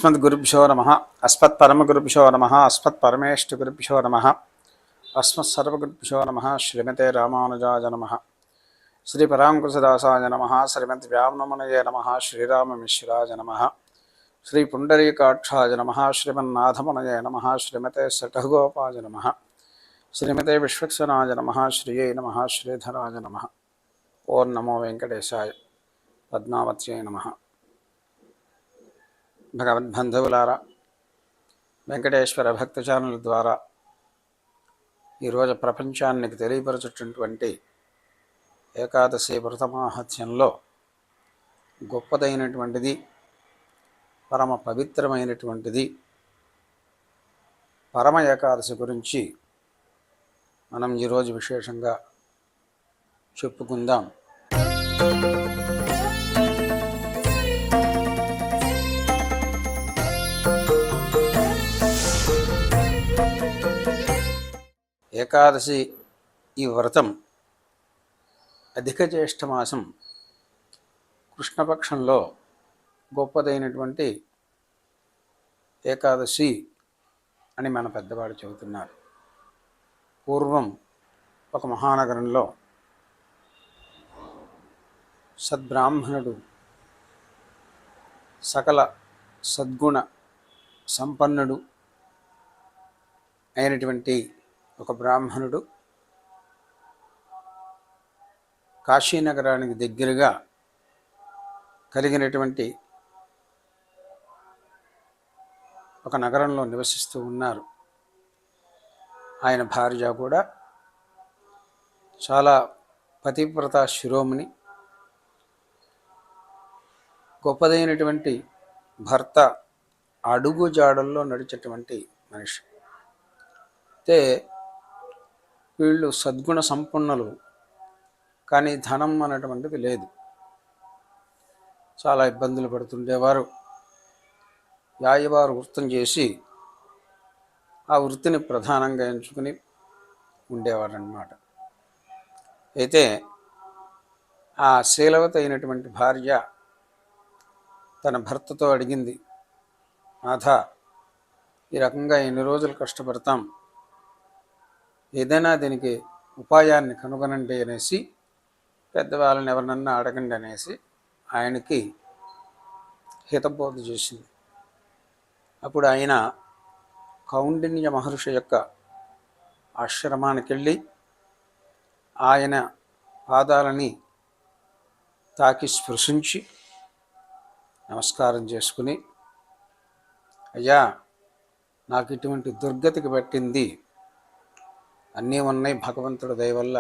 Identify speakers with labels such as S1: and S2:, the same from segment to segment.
S1: अस्मद्गुरुभ्यो नमः अस्मत्परमगुरुभ्यो नमः अस्मत्परमेष्ठगुरुभ्यो नमः अस्मत्सर्वगुरुभ्यो नमः श्रीमते रामानुजाय नमः श्रीपराङ्कुशदासाय नमः श्रीमद्व्यामनमनये नमः श्रीराममिश्राय नमः श्रीपुण्डरीकाक्षाय नमः श्रीमन्नाथमनये नमः श्रीमते सटगोपाय नमः श्रीमते विश्वक्सेनाय नमः श्रिये नमः श्रीधराय नमः ओं नमो वेंकटेशाय पद्मावत्यै नमः। భగవద్బంధువులారా, వెంకటేశ్వర భక్తి ఛానల్ ద్వారా ఈరోజు ప్రపంచానికి తెలియపరచున్నటువంటి ఏకాదశి వ్రత మాహాత్మ్యంలో గొప్పదైనటువంటిది, పరమ పవిత్రమైనటువంటిది పరమ ఏకాదశి గురించి మనం ఈరోజు విశేషంగా చెప్పుకుందాం. ఏకాదశి ఈ వ్రతం అధిక జ్యేష్ఠ మాసం కృష్ణపక్షంలో గొప్పదైనటువంటి ఏకాదశి అని మన పెద్దవాడు చెబుతున్నారు. పూర్వం ఒక మహానగరంలో సద్బ్రాహ్మణుడు, సకల సద్గుణ సంపన్నుడు అయినటువంటి ఒక బ్రాహ్మణుడు కాశీనగరానికి దగ్గరగా కలిగినటువంటి ఒక నగరంలో నివసిస్తూ ఉన్నారు. ఆయన భార్య కూడా చాలా పతివ్రత శిరోమణి, గొప్పదైనటువంటి భర్త అడుగు జాడల్లో నడిచేటువంటి మనిషి. అయితే వీళ్ళు సద్గుణ సంపన్నులు, కానీ ధనం అనేటువంటిది లేదు. చాలా ఇబ్బందులు పడుతుండేవారు. యాయవారు వృత్తం చేసి ఆ వృత్తిని ప్రధానంగా ఎంచుకుని ఉండేవారు అన్నమాట. అయితే ఆ శీలవతి అయినటువంటి భార్య తన భర్తతో అడిగింది, నాథ, ఈ రకంగా ఎన్ని రోజులు కష్టపడతాం, ఏదైనా దీనికి ఉపాయాన్ని కనుగొనండి అనేసి, పెద్దవాళ్ళని ఎవరినన్నా అడగండి అనేసి ఆయనకి హితబోధ చేసింది. అప్పుడు ఆయన కౌండిన్య మహర్షి యొక్క ఆశ్రమానికి వెళ్ళి ఆయన పాదాలని తాకి స్పృశించి నమస్కారం చేసుకుని, అయ్యా, నాకు ఇటువంటి దుర్గతికి పట్టింది, అన్నీ ఉన్నాయి, భగవంతుడి దయ వల్ల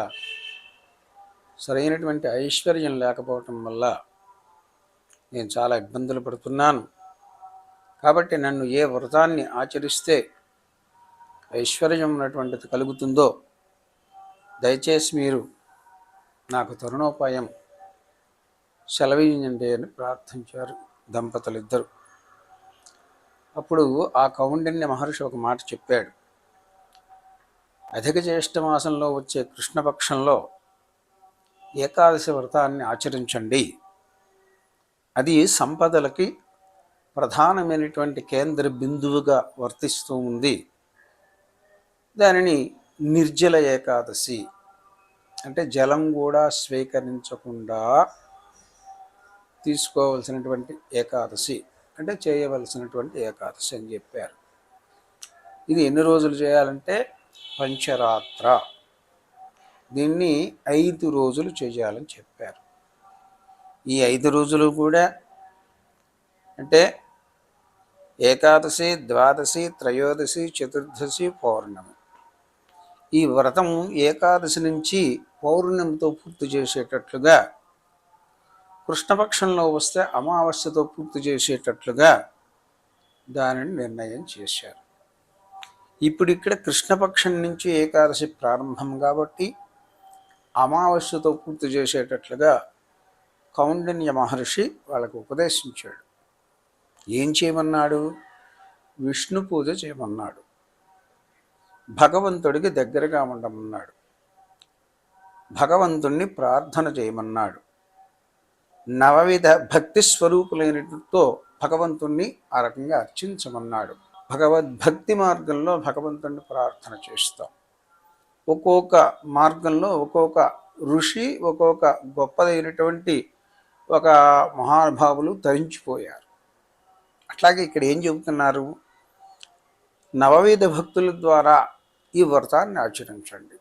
S1: సరైనటువంటి ఐశ్వర్యం లేకపోవటం వల్ల నేను చాలా ఇబ్బందులు పడుతున్నాను. కాబట్టి నన్ను ఏ వ్రతాన్ని ఆచరిస్తే ఐశ్వర్యం ఉన్నటువంటిది కలుగుతుందో దయచేసి మీరు నాకు తరుణోపాయం సెలవీయండి అని ప్రార్థించారు దంపతులు ఇద్దరు. అప్పుడు ఆ కౌండిన్య మహర్షి ఒక మాట చెప్పాడు. అధిక జ్యేష్ఠ మాసంలో వచ్చే కృష్ణపక్షంలో ఏకాదశి వ్రతాన్ని ఆచరించండి. అది సంపదలకి ప్రధానమైనటువంటి కేంద్ర బిందువుగా వర్తిస్తూ ఉంది. దానిని నిర్జల ఏకాదశి అంటే జలం కూడా స్వీకరించకుండా తీసుకోవలసినటువంటి ఏకాదశి, అంటే చేయవలసినటువంటి ఏకాదశి అని చెప్పారు. ఇది ఎన్ని రోజులు చేయాలంటే పంచరాత్ర, దీన్ని 5 రోజులు చేయాలని చెప్పారు. ఈ 5 రోజులు కూడా అంటే ఏకాదశి, ద్వాదశి, త్రయోదశి, చతుర్దశి, పౌర్ణమి. ఈ వ్రతం ఏకాదశి నుంచి పౌర్ణమితో పూర్తి చేసేటట్లుగా, కృష్ణపక్షంలో వస్తే అమావాస్యతో పూర్తి చేసేటట్లుగా దానిని నిర్ణయం చేశారు. ఇప్పుడు ఇక్కడ కృష్ణపక్షం నుంచి ఏకాదశి ప్రారంభం కాబట్టి అమావాస్యతో పూర్తి చేసేటట్లుగా కౌండిన్య మహర్షి వాళ్ళకు ఉపదేశించాడు. ఏం చేయమన్నాడు? విష్ణు పూజ చేయమన్నాడు, భగవంతుడికి దగ్గరగా ఉండమన్నాడు, భగవంతుణ్ణి ప్రార్థన చేయమన్నాడు. నవవిధ భక్తి స్వరూపులైనతో భగవంతుణ్ణి ఆ రకంగా అర్చించమన్నాడు. భగవద్భక్తి మార్గంలో భగవంతుణ్ణి ప్రార్థన చేస్తాం. ఒక్కొక్క మార్గంలో ఒక్కొక్క ఋషి, ఒక్కొక్క గొప్పదైనటువంటి ఒక మహానుభావులు తరించిపోయారు. అట్లాగే ఇక్కడ ఏం చెబుతున్నారు? నవవిధ భక్తుల ద్వారా ఈ వ్రతాన్ని ఆచరించండి.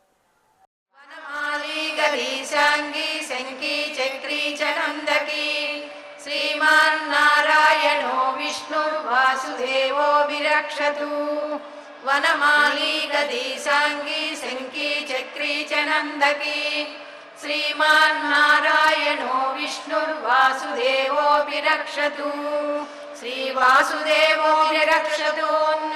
S2: శ్రీమన్నారాయణో విష్ణుర్వాసుదేవో విరక్షతు. వనమాలి గదీశాంగి శంఖీ చక్రీ చ నందకీ. శ్రీమన్నారాయణో విష్ణుర్వాసుదేవో విరక్షతు. శ్రీవాసుదేవో విరక్షతు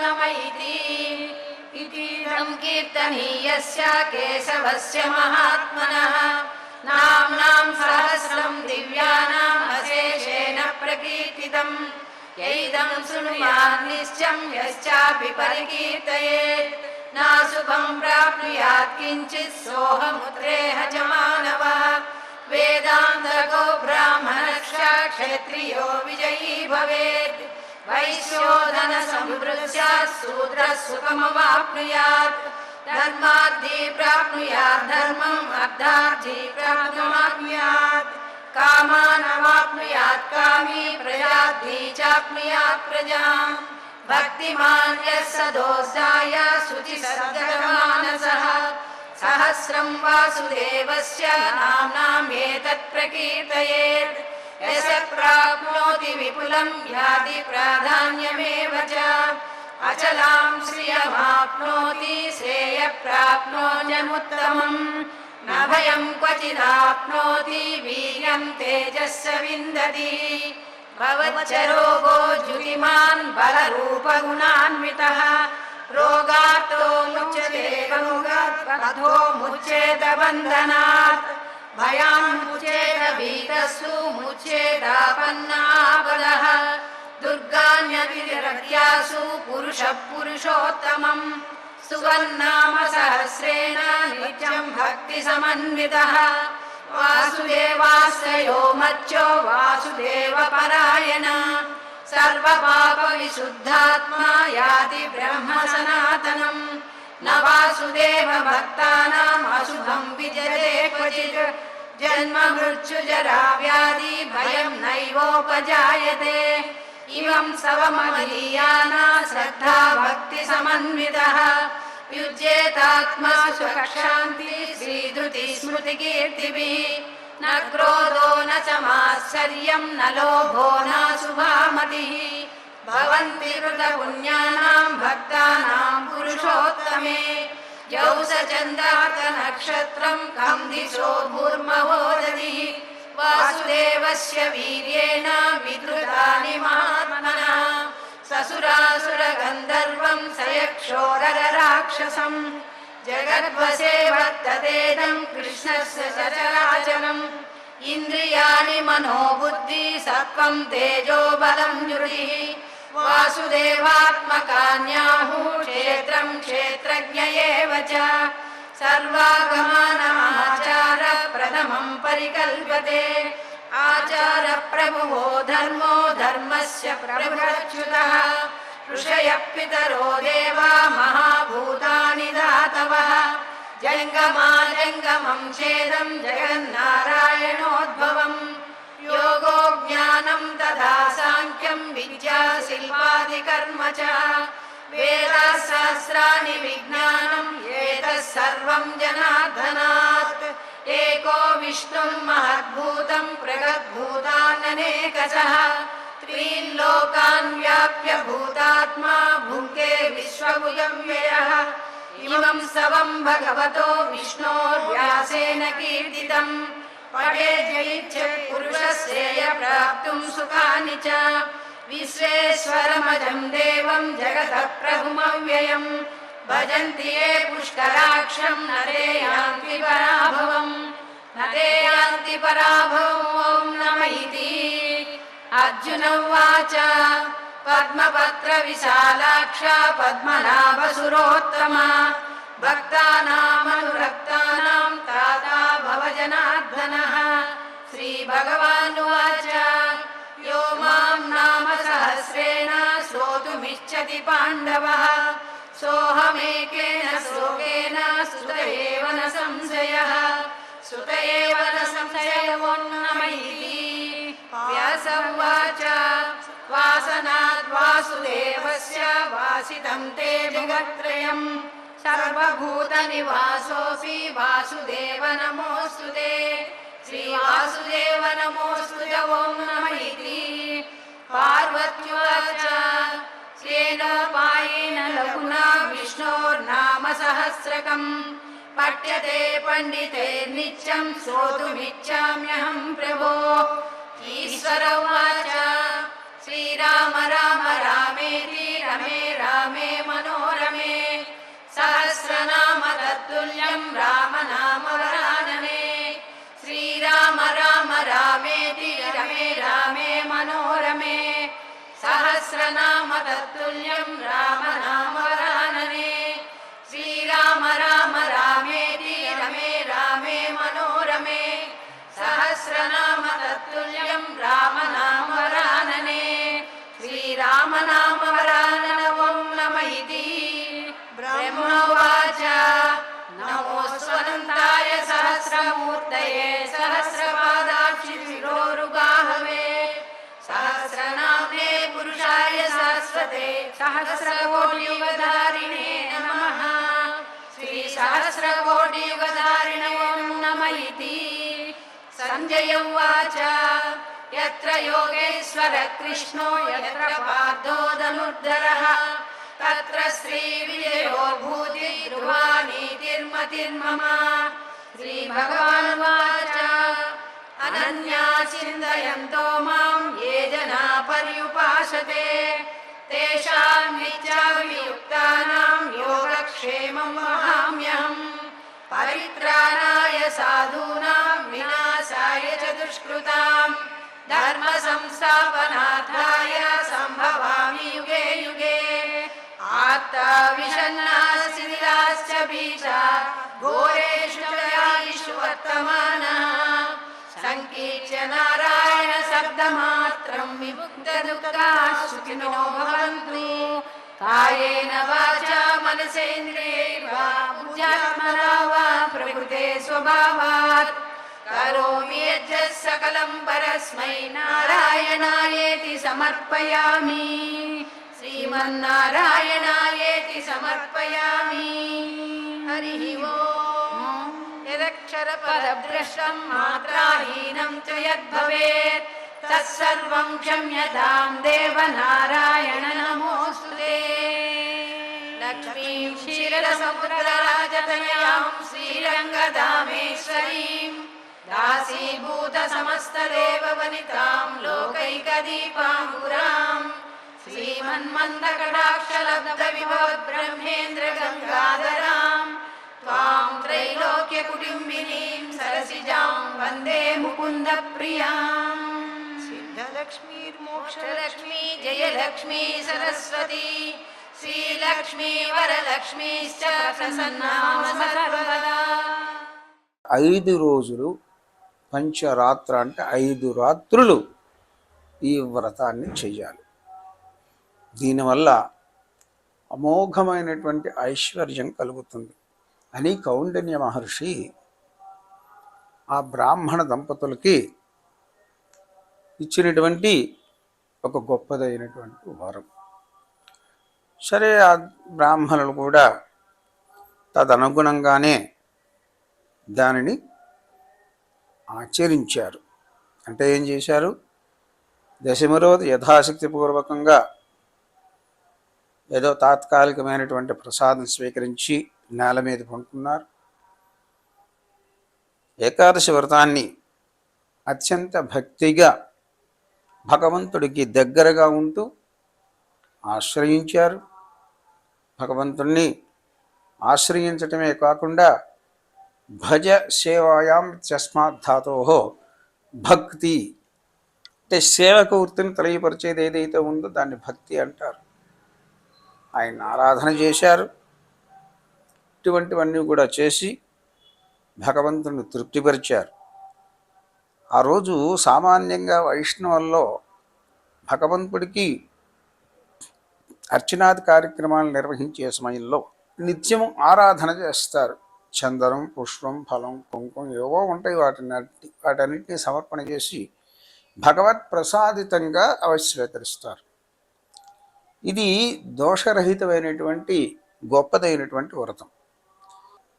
S2: నమ ఇతి. ఇదం కీర్తనీయస్య కేశవస్య మహాత్మనః. నామ్నాం సహస్రం దివ్యానాం అశేషేణ ప్రకీర్తితం. యైదం శృణుయాన్ నిశ్చయం యశ్చాపి పరికీర్తయేత్. నాశుభం ప్రాప్నుయాత్ కించిత్ సోహముద్రేహ చ మానవః. వేదాంతకో బ్రాహ్మణశ్చ క్షత్రియో విజయీ భవేత్. వైశ్యోధన సంవృత్స్యాత్ శూద్రః సుఖమవాప్నుయాత్. ధర్మార్థీ ప్రాప్నుయాత్ ధర్మం, అర్థార్థీ ప్రాప్నుయాత్ కామానవాప్నుయాత్ కామీ, ప్రజార్థీ చాప్నుయాత్ ప్రజాం. భక్తిమాన్ యః సదోసాయ శుచిసద్గతమానసః. సహస్రం వాసుదేవస్య నామ్నాం ఏతత్ ప్రకీర్తయేత్. యశ ప్రాప్నోతి విపులం యాతి ప్రాధాన్యమేవ చ. అచలాం శ్రియమాప్నోతి శ్రేయ ప్రాప్నోత్యముత్తమం. న భయం క్వచిదాప్నోతి వీర్యం తేజస్స విందతి. భవచ్చరోగో జ్యుతిమాన్ బలరూపగుణాన్వితః. రోగాతో ముచ్యతే రోగాత్ పథో ముచ్యేత బంధనాత్. భయాన్ముచ్యేత భీతస్సు ముచ్యేదాపన్నాపదః. దుర్గాన్యతిరక్యాసు పురుషః పురుషోత్తమం. సువన్నామ సహస్రేణ నిత్యం భక్తి సమన్వితః. వాసుదేవాశ్రయో మర్త్యో వాసుదేవ పరాయణ. సర్వపాప విశుద్ధాత్మా యాతి బ్రహ్మ సనాతనం. న వాసుదేవ భక్తానాం అశుభం విజయతే క్వచిత్. జన్మ మృత్యు జరా వ్యాధి భయం నైవోపజాయతే. ఇమం సవమదీయానా శ్రద్ధా భక్తి సమన్వితః. యుజ్యేతాత్మా సుఖశాంతి శ్రీధృతి స్మృతి కీర్తిభిః. న క్రోధో న చ మాత్సర్యం న లోభో నాశుభామతిః. భవంతి కృత పుణ్యానాం భక్తానాం పురుషోత్తమే. యౌ స చంద్రార్క నక్షత్రం కం దిశో భూర్మహోదధిః. వాసుదేవస్య వీర్యేణ విధృతాని మహాత్మనః. ససురాసుర గంధర్వం సయక్షోరర రాక్షసం. జగద్వశే వర్తతేదం కృష్ణస్య సచరాచరం. ఇంద్రియాణి మనోబుద్ధి సత్వం తేజో బలం ధృతిః. వాసుదేవాత్మకాన్యాహు క్షేత్రం క్షేత్రజ్ఞ ఏవ చ. సర్వాగమానమాచార ప్రథమం పరికల్పతే. ఆచార ప్రభువో ధర్మో ధర్మస్య ప్రభురచ్యుతః. ఋషయః పితరో దేవా మహాభూతాని ధాతవః. జంగమాజంగమం ఛేదం జగన్నారాయణోద్భవం. యోగో జ్ఞానం తథా సాంఖ్యం విద్యా శిల్పాది కర్మ చ. వేదాः సహస్రాణి విజ్ఞానం ఏతత్ సర్వం జనార్దనాత్. ఏకో విష్ణుం మహద్భూతం ప్రగద్భూతాననేకశః. త్రీన్ లోకాన్ వ్యాప్య భూతాత్మా భుంకే విశ్వభుజవ్యయః. ఇమం సవం భగవతో విష్ణోర్వ్యాసేన కీర్తితం. పఠేద్యైచ్ఛత్ పురుషశ్రేయ ప్రాప్తుం సుఖాని చ. విశ్వేశ్వరమజం దేవం జగతః ప్రభుమవ్యయం. భజంతి ఏ పుష్కరాక్షం నరే యాంతి పరాభవం. నరే యాంతి పరాభవం. ఓం నమ ఇతి. అర్జున ఉవాచ పద్మపత్ర విశాలాక్ష పద్మనాభ సురోత్తమ. భక్తానామనురక్తానాం తాతా భవ జనార్దనః. श्रीभगवानुवाच यो मां नाम सहस्रेण श्रोतुमिच्छति पाण्डवः सोऽहमेकेन श्लोकेन सुत एव न संशयः सुत एव न संशयो न मयि व्यास उवाच वासनाद् वासुदेवस्य वासितं ते जगत्त्रयम् सर्वभूतनिवासोऽपि वासुदेव नमोऽस्तु ते श्रीवासुदेव नमोऽस्तु ॐ नमः इति पार्वत्युवाच स्वेनोपायेन लघुना विष्णोर्नाम सहस्रकम् पठ्यते पण्डितैर्नित्यं श्रोतुमिच्छाम्यहं प्रभो ईश्वर उवाच श्रीराम राम रामेति रमे रामे मनोरमे सहस्रनाम तत्तुल्यं रामनाम वरानने श्रीराम राम रामेति रमे रामे मनोरमे सहस्रनाम तत्तुल्यं रामनाम वरानने श्रीराम राम रामेति रमे रामे मनोरमे सहस्रनाम तत्तुल्यं रामनाम वरानने श्रीराम नाम वरानन ॐ नमः इति ब्रह्मोवाच नमोऽस्त्वनन्ताय सहस्रमूर्तये सहस्रपादाक्षिशिरोरुगाहवे सहस्रनाम्ने पुरुषाय सहस्रते सहस्रकोटियुगधारिणे नमः श्रीसहस्रकोटियुगधारिणे ॐ नमः इति सञ्जय उवाच यत्र योगेश्वर कृष्णो यत्र पार्थो धनुर्धरः तत्र श्रीविजयो भूतिर्ध्रुवा नीतिर्मतिर्मम श्रीभगवानुवाच अनन्या चिन्तयन्तो मां ये जना पर्युपासते तेषां नित्याभियुक्तानां योगक्षेमं वहाम्यहम् परित्राणाय साधूनां विनाशाय च दुष्कृतां धर्म संस्थापनार्थाय सम्भवामि युगे युगे आत्ता विषण्णाः शिथिलाश्च बीजा घोरेषु च यायिषु वर्तमानः सङ्कीर्त्य नारायण शब्दमात्रं विमुक्तदुःखाः सुखिनो भवन्तु कायेन वाचा मनसेन्द्रियैर्वा बुद्ध्यात्मना वा प्रकृते स्वभावात् करोमि यज्जः सकलं परस्मै नारायणायेति समर्पयामि श्रीमन्नारायणायेति समर्पयामि हरिः ओम् यदक्षरपदभ्रष्टं मात्राहीनं च यद्भवेत् तत्सर्वं क्षम्यतां देवनारायण नमोऽस्तु ते लक्ष्मीं क्षीरसमुद्रराजतनयां श्रीरङ्गधामेश्वरीं दासीभूतसमस्तदेववनितां लोकैकदीपाङ्कुरां श्रीमन्मन्दकटाक्षलब्धविभवद्ब्रह्मेन्द्रगङ्गाधरां त्वां त्रैलोक्यकुटुम्बिनीं सरसिजां वन्दे मुकुन्दप्रियाम् सिद्धलक्ष्मीर्मोक्षलक्ष्मी जयलक्ष्मी सरस्वती श्रीलक्ष्मी वरलक्ष्मीश्च प्रसन्ना मम सर्वदा
S1: 5 రోజులు పంచరాత్ర అంటే 5 రాత్రులు ఈ వ్రతాన్ని చెయ్యాలి. దీనివల్ల అమోఘమైనటువంటి ఐశ్వర్యం కలుగుతుంది అని కౌండిన్య మహర్షి ఆ బ్రాహ్మణ దంపతులకి ఇచ్చినటువంటి ఒక గొప్పదైనటువంటి వరం. సరే, ఆ బ్రాహ్మణులు కూడా తదనుగుణంగానే దానిని ఆచరించారు. అంటే ఏం చేశారు? దశమి రోజు యథాశక్తిపూర్వకంగా ఏదో తాత్కాలికమైనటువంటి ప్రసాదం స్వీకరించి నేల మీద పండుకున్నారు. ఏకాదశి వ్రతాన్ని అత్యంత భక్తిగా భగవంతుడికి దగ్గరగా ఉంటూ ఆశ్రయించారు. భగవంతుణ్ణి ఆశ్రయించటమే కాకుండా భజ సేవాయాం తస్మాత్ ధాతోః భక్తి అంటే సేవకు వృత్తిని తెలియపరిచేది ఏదైతే ఉందో దాన్ని భక్తి అంటారు. ఆయన ఆరాధన చేశారు. ఇటువంటివన్నీ కూడా చేసి భగవంతుని తృప్తిపరిచారు. ఆ రోజు సామాన్యంగా వైష్ణవుల్లో భగవంతుడికి అర్చనాది కార్యక్రమాలు నిర్వహించే సమయంలో నిత్యం ఆరాధన చేస్తారు. చందనం, పుష్పం, ఫలం, కుంకుమ ఏవో ఉంటాయి. వాటన్నిటినీ సమర్పణ చేసి భగవత్ ప్రసాదితంగా స్వీకరిస్తారు. ఇది దోషరహితమైనటువంటి గొప్పదైనటువంటి వ్రతం.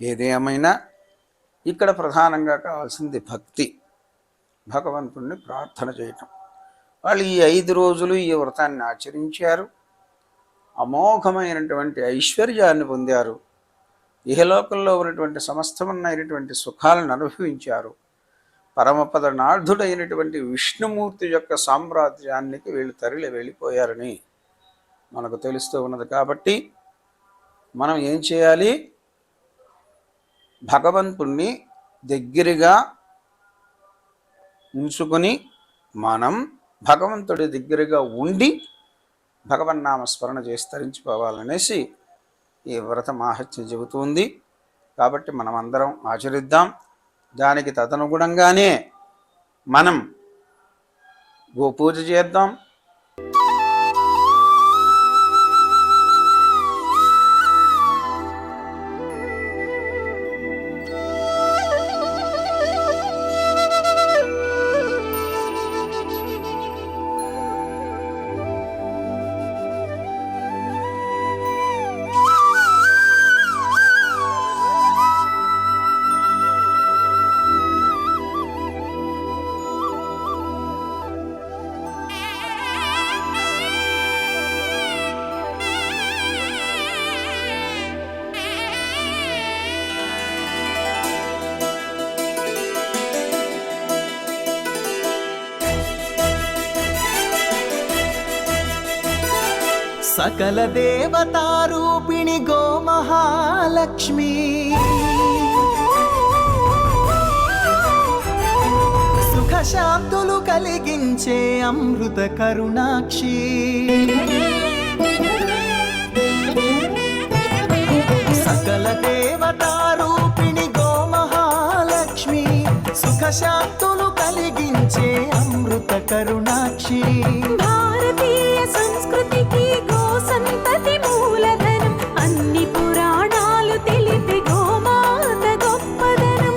S1: ఏదేమైనా ఇక్కడ ప్రధానంగా కావాల్సింది భక్తి, భగవంతుణ్ణి ప్రార్థన చేయటం. వాళ్ళు ఈ 5 రోజులు ఈ వ్రతాన్ని ఆచరించారు, అమోఘమైనటువంటి ఐశ్వర్యాన్ని పొందారు, ఇహలోకంలో ఉన్నటువంటి సమస్తమైనటువంటి సుఖాలను అనుభవించారు. పరమపదనాథుడైనటువంటి విష్ణుమూర్తి యొక్క సామ్రాజ్యానికి వీళ్ళు వెళ్ళిపోయారని మనకు తెలుస్తూ ఉన్నది. కాబట్టి మనం ఏం చేయాలి? భగవంతుణ్ణి దగ్గరగా ఉంచుకొని మనం భగవంతుడి దగ్గరగా ఉండి భగవన్నామస్మరణ చేసి తరించిపోవాలనేసి ఈ వ్రత మాహాత్మ్యం చెబుతుంది. కాబట్టి మనం అందరం ఆచరిద్దాం. దానికి తదనుగుణంగానే మనం గోపూజ చేద్దాం.
S3: సకల దేవతారూపిణి గోమహాలక్ష్మి, సుఖశాంతులు కలిగించే అమృత కరుణాక్షి, సకల దేవతారూపిణి గోమహాలక్ష్మి, సుఖశాంతులు కలిగించే అమృత కరుణాక్షి.
S4: భారతీయ సంస్కృతికి గోసంతతి మూలధనం, అన్ని పురాణాలు తెలిపే గోమాత గొప్పదనం.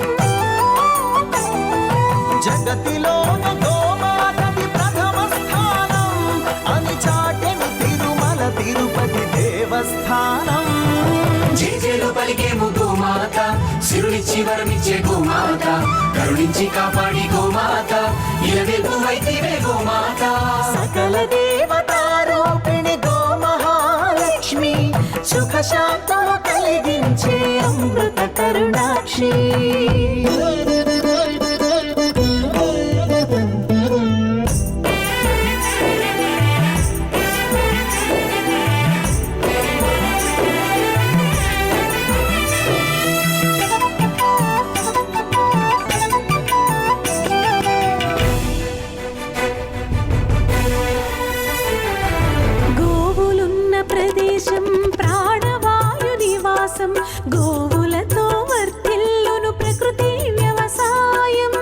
S3: జగతిలోన గోమాతది ప్రథమ స్థానం అని చాటెను తిరుమల తిరుపతి దేవస్థానం.
S5: జేజేలు పలికేము గోమాత, సిరులిచ్చి వరమిచ్చే గోమాత, కరుణించి కాపాడి గోమాత, ఇలవెల్పు వైతివే గోమాత.
S3: సకల దేవతారూపిణి గోమహాలక్ష్మి, సుఖశాంతులు కలిగించే అమృత కరుణాక్షి.
S4: గోవులున్న ప్రదేశం ప్రాణవాయు నివాసం, గోవులతో వర్ధిల్లును ప్రకృతి వ్యవసాయం.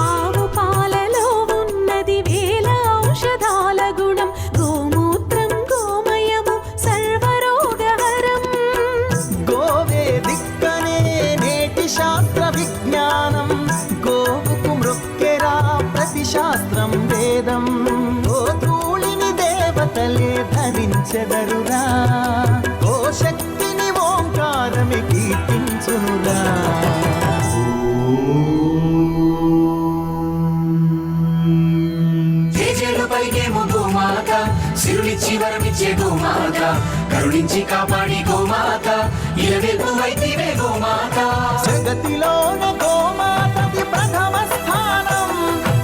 S4: ఆవు పాలలో ఉన్నది వేల ఔషధాల గుణం, గోమూత్రం గోమయము సర్వరోగహరం.
S3: గోవే దిక్కనే నేటి శాస్త్ర విజ్ఞానం, గోవుకు మృక్కెరా ప్రతి శాస్త్రం వేదం. ఓ ధూళిని దేవతలే ధరించెదరురా, ఓ శక్తిని ఓంకారమి కీర్తించునురా.
S5: జేజేలు పలికేము గోమాత, సిరులిచ్చి వరమిచ్చే గోమాత, కరుణించి కాపాడి గోమాత, ఇలవెల్పు వైతివే గోమాత.
S3: జగతిలోన గోమాతది ప్రథమ స్థానం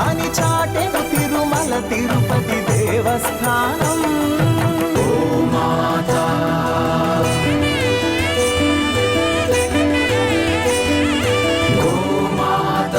S3: అని చాటెను తిరుమల తిరుపతి దేవస్థానం.
S5: గోమాత గోమాత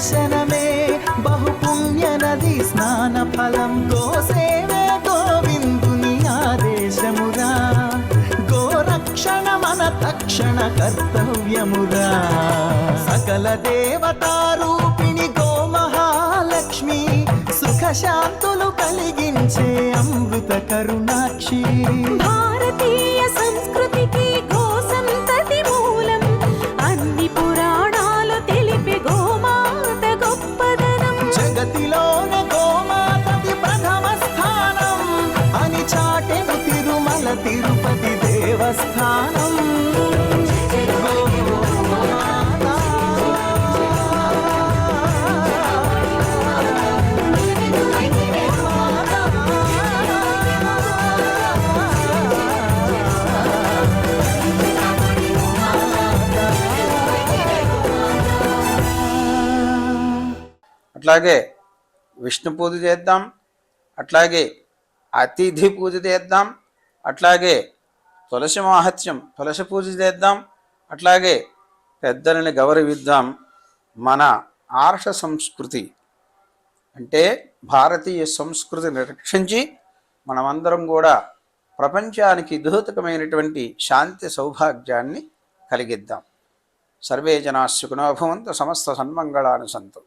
S3: దర్శనమే బహుపుణ్య నది స్నాన ఫలం గోసేవే గోవిందుని ఆదేశమురా గోరక్షణ మన తక్షణ కర్తవ్యమురా సకల దేవతారూపిణి గోమహాలక్ష్మి సుఖశాంతులు కలిగించే అమృత కరుణాక్షి
S4: భారతీయ సంస్కృతికి గో సంతతి మూలం అన్ని పురాణాలు తెలిపే గోమాత గొప్పదనం
S3: జగతిలోన గోమాతది ప్రథమ స్థానం అని చాటెను తిరుమల తిరుపతి దేవస్థానం
S1: అట్లాగే విష్ణు పూజ చేద్దాం, అట్లాగే అతిథి పూజ చేద్దాం, అట్లాగే తులసి మాహత్యం తులసి పూజ చేద్దాం, అట్లాగే పెద్దలని గౌరవిద్దాం. మన ఆర్ష సంస్కృతి అంటే భారతీయ సంస్కృతిని రక్షించి మనమందరం కూడా ప్రపంచానికి దూతకమైనటువంటి శాంతి సౌభాగ్యాన్ని కలిగిద్దాం. సర్వే జనా సుఖినో భవంతు, సమస్త సన్మంగళాని సంతు.